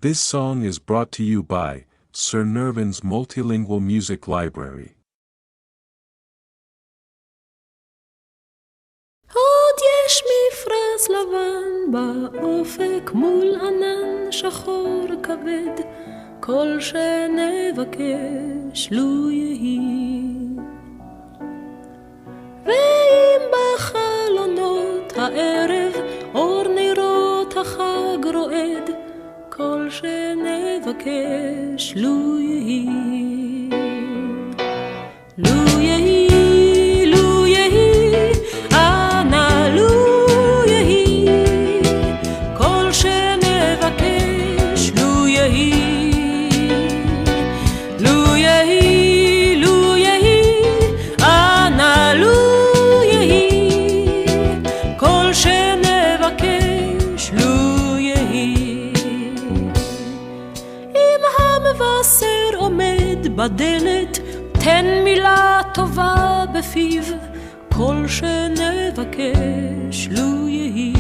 This song is brought to you by Sir Nervin's Multilingual Music Library. עוד יש מפרש לבן באופק מול ענן שחור כבד, כל שנבקש לו יהי. ואם בחלונות הערב אור נרות החג רועד, כל שנבקש לו יהי. לו יהי, לו יהי, אנא לו יהי, כל שנבקש לו יהי. לו יהי, לו יהי, אנא לו יהי, כל שנבקש לו יהי. אם המבשר עומד בדלת, תן מילה טובה בפיו, כל שנבקש לו יהי.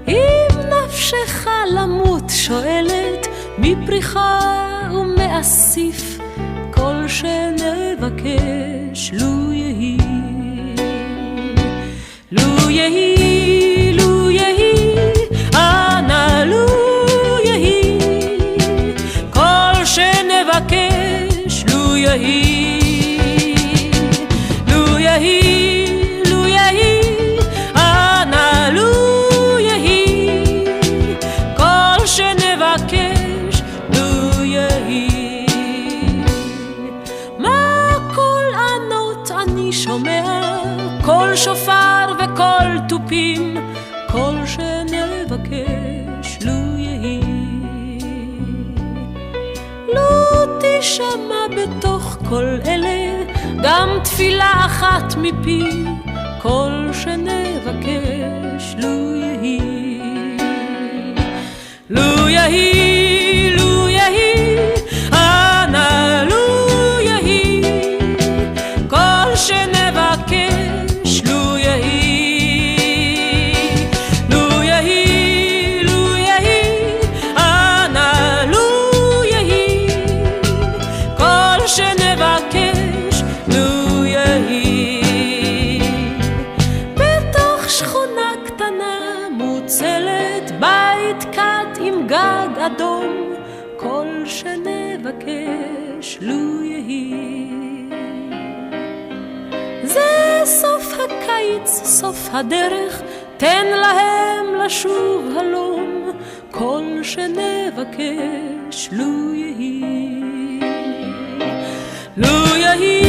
אם נפשך למות שואלת, מפריחה ומאסיף, כל שנבקש לו יהי. לו יהי, לו יהי, אנא לו יהי, כל שנבקש לו יהי. לו יהי, לו יהי, אנא לו יהי, כל שנבקש לו יהי. מה קול ענות אני שומע, קול שופר וקול תופים, כל שנבקש לו יהי. לא תשמע בתוך כל אלה גם תפילה אחת מפי, כל שנבקש לו יהי. לו יהי, לו יהי, אנא לו יהי, כל שנבקש לו יהי. לו יהי, לו יהי, אנא לו יהי, כל שנבקש לו יהי. בתוך שכונה קטנה מוצלת, בית קט עם גג אדום, כל שנבקש לו יהי. זה סוף הקיץ, סוף הדרך, תן להם לשוב הלום, כל שנבקש לו יהי. לו יהי,